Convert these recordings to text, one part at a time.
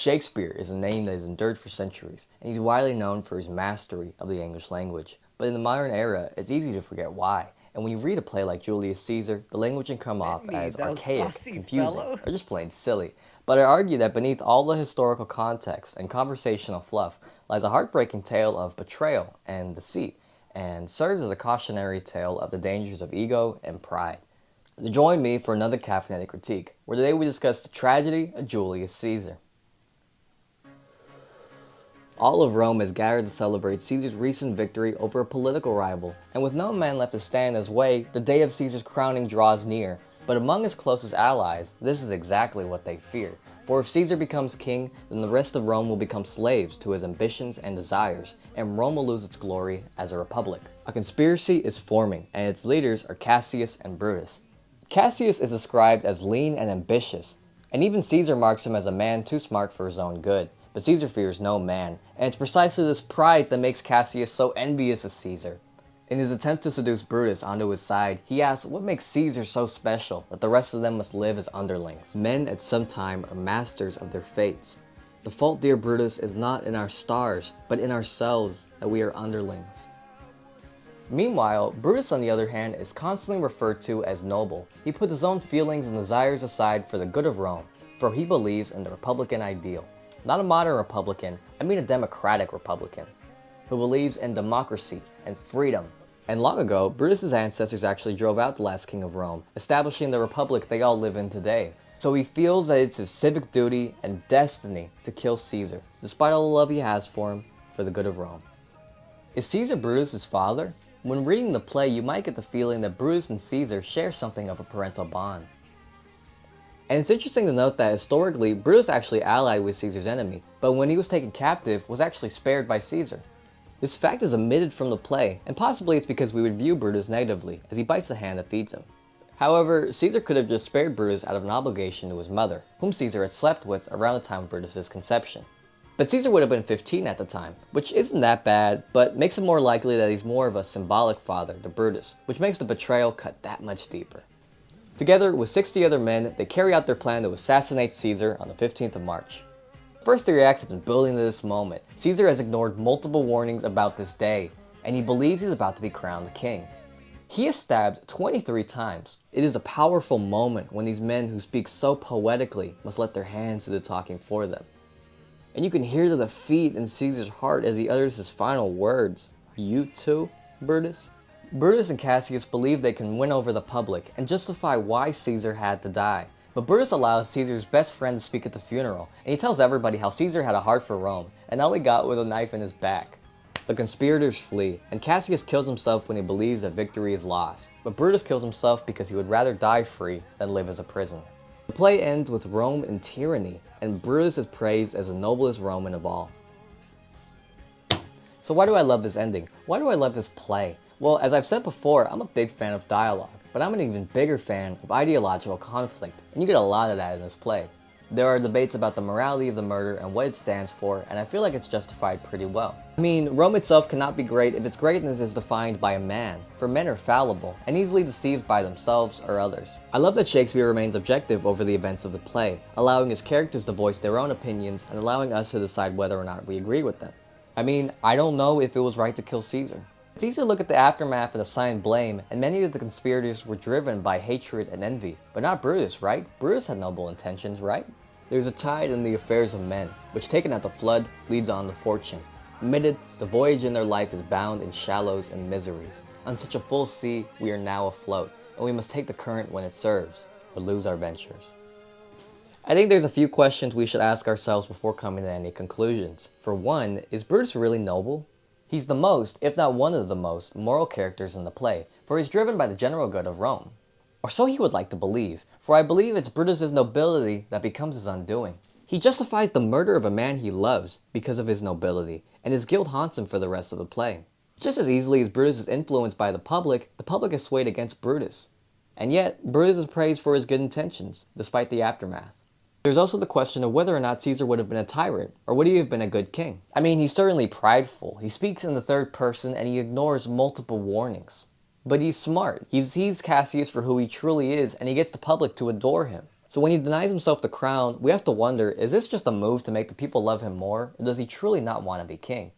Shakespeare is a name that has endured for centuries, and he's widely known for his mastery of the English language. But in the modern era, it's easy to forget why. And when you read a play like Julius Caesar, the language can come off Me, as those archaic, saucy confusing, fellow. or just plain silly. But I argue that beneath all the historical context and conversational fluff lies a heartbreaking tale of betrayal and deceit, and serves as a cautionary tale of the dangers of ego and pride. Join me for another caffeinated critique, where today we discuss the tragedy of Julius Caesar. All of Rome has gathered to celebrate Caesar's recent victory over a political rival, and with no man left to stand in his way, the day of Caesar's crowning draws near. But among his closest allies, this is exactly what they fear. For if Caesar becomes king, then the rest of Rome will become slaves to his ambitions and desires, and Rome will lose its glory as a republic. A conspiracy is forming, and its leaders are Cassius and Brutus. Cassius is described as lean and ambitious, and even Caesar marks him as a man too smart for his own good. But Caesar fears no man, and it's precisely this pride that makes Cassius so envious of Caesar. In his attempt to seduce Brutus onto his side, he asks what makes Caesar so special that the rest of them must live as underlings. Men at some time are masters of their fates. The fault, dear Brutus, is not in our stars, but in ourselves that we are underlings. Meanwhile, Brutus, on the other hand, is constantly referred to as noble. He puts his own feelings and desires aside for the good of Rome, for he believes in the republican ideal. Not a modern republican, I mean a democratic republican, who believes in democracy and freedom. And long ago, Brutus's ancestors actually drove out the last king of Rome, establishing the republic they all live in today. So he feels that it's his civic duty and destiny to kill Caesar, despite all the love he has for him, for the good of Rome. Is Caesar Brutus's father? When reading the play, you might get the feeling that Brutus and Caesar share something of a parental bond. And it's interesting to note that historically, Brutus actually allied with Caesar's enemy, but when he was taken captive, was actually spared by Caesar. This fact is omitted from the play, and possibly it's because we would view Brutus negatively, as he bites the hand that feeds him. However, Caesar could have just spared Brutus out of an obligation to his mother, whom Caesar had slept with around the time of Brutus's conception. But Caesar would have been 15 at the time, which isn't that bad, but makes it more likely that he's more of a symbolic father to Brutus, which makes the betrayal cut that much deeper. Together with 60 other men, they carry out their plan to assassinate Caesar on the 15th of March. First theory acts have been building to this moment. Caesar has ignored multiple warnings about this day, and he believes he's about to be crowned the king. He is stabbed 23 times. It is a powerful moment when these men who speak so poetically must let their hands do the talking for them. And you can hear the defeat in Caesar's heart as he utters his final words. You too, Brutus? Brutus and Cassius believe they can win over the public and justify why Caesar had to die. But Brutus allows Caesar's best friend to speak at the funeral, and he tells everybody how Caesar had a heart for Rome, and all he got was a knife in his back. The conspirators flee, and Cassius kills himself when he believes that victory is lost. But Brutus kills himself because he would rather die free than live as a prisoner. The play ends with Rome in tyranny, and Brutus is praised as the noblest Roman of all. So why do I love this ending? Why do I love this play? Well, as I've said before, I'm a big fan of dialogue, but I'm an even bigger fan of ideological conflict, and you get a lot of that in this play. There are debates about the morality of the murder and what it stands for, and I feel like it's justified pretty well. I mean, Rome itself cannot be great if its greatness is defined by a man, for men are fallible and easily deceived by themselves or others. I love that Shakespeare remains objective over the events of the play, allowing his characters to voice their own opinions and allowing us to decide whether or not we agree with them. I mean, I don't know if it was right to kill Caesar. It's easy to look at the aftermath and assign blame, and many of the conspirators were driven by hatred and envy, but not Brutus, right? Brutus had noble intentions, right? There's a tide in the affairs of men, which taken at the flood leads on to fortune. Admitted, the voyage in their life is bound in shallows and miseries. On such a full sea, we are now afloat, and we must take the current when it serves, or lose our ventures. I think there's a few questions we should ask ourselves before coming to any conclusions. For one, is Brutus really noble? He's the most, if not one of the most, moral characters in the play, for he's driven by the general good of Rome. Or so he would like to believe, for I believe it's Brutus's nobility that becomes his undoing. He justifies the murder of a man he loves because of his nobility, and his guilt haunts him for the rest of the play. Just as easily as Brutus is influenced by the public is swayed against Brutus. And yet, Brutus is praised for his good intentions, despite the aftermath. There's also the question of whether or not Caesar would have been a tyrant, or would he have been a good king? I mean, he's certainly prideful, he speaks in the third person, and he ignores multiple warnings. But he's smart. He sees Cassius for who he truly is, and he gets the public to adore him. So when he denies himself the crown, we have to wonder, is this just a move to make the people love him more, or does he truly not want to be king?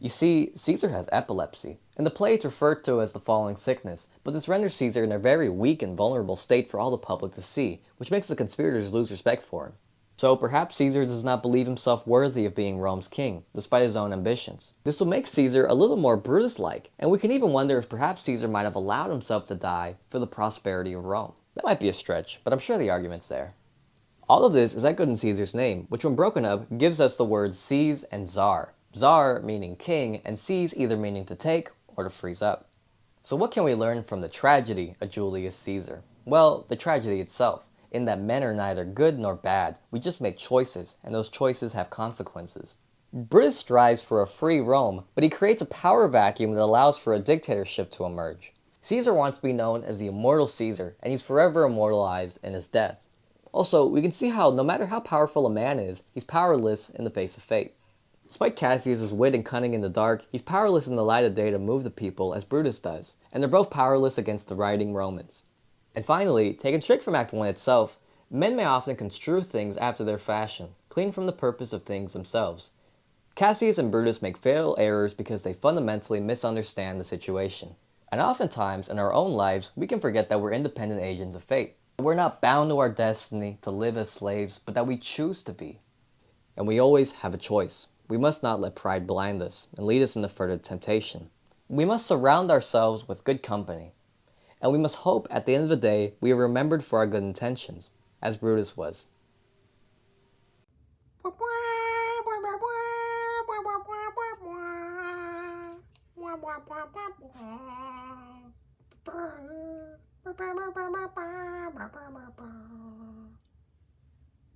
You see, Caesar has epilepsy. In the play it's referred to as the falling sickness, but this renders Caesar in a very weak and vulnerable state for all the public to see, which makes the conspirators lose respect for him. So perhaps Caesar does not believe himself worthy of being Rome's king, despite his own ambitions. This will make Caesar a little more Brutus-like, and we can even wonder if perhaps Caesar might have allowed himself to die for the prosperity of Rome. That might be a stretch, but I'm sure the argument's there. All of this is echoed in Caesar's name, which when broken up gives us the words seize and czar. Czar meaning king, and seize either meaning to take or to freeze up. So what can we learn from the tragedy of Julius Caesar? Well, the tragedy itself, in that men are neither good nor bad, we just make choices, and those choices have consequences. Brutus strives for a free Rome, but he creates a power vacuum that allows for a dictatorship to emerge. Caesar wants to be known as the immortal Caesar, and he's forever immortalized in his death. Also, we can see how no matter how powerful a man is, he's powerless in the face of fate. Despite Cassius's wit and cunning in the dark, he's powerless in the light of day to move the people as Brutus does, and they're both powerless against the rioting Romans. And finally, taken straight from Act 1 itself, men may often construe things after their fashion, clean from the purpose of things themselves. Cassius and Brutus make fatal errors because they fundamentally misunderstand the situation. And oftentimes, in our own lives, we can forget that we're independent agents of fate. We're not bound to our destiny to live as slaves, but that we choose to be. And we always have a choice. We must not let pride blind us and lead us into further temptation. We must surround ourselves with good company. And we must hope at the end of the day we are remembered for our good intentions, as Brutus was.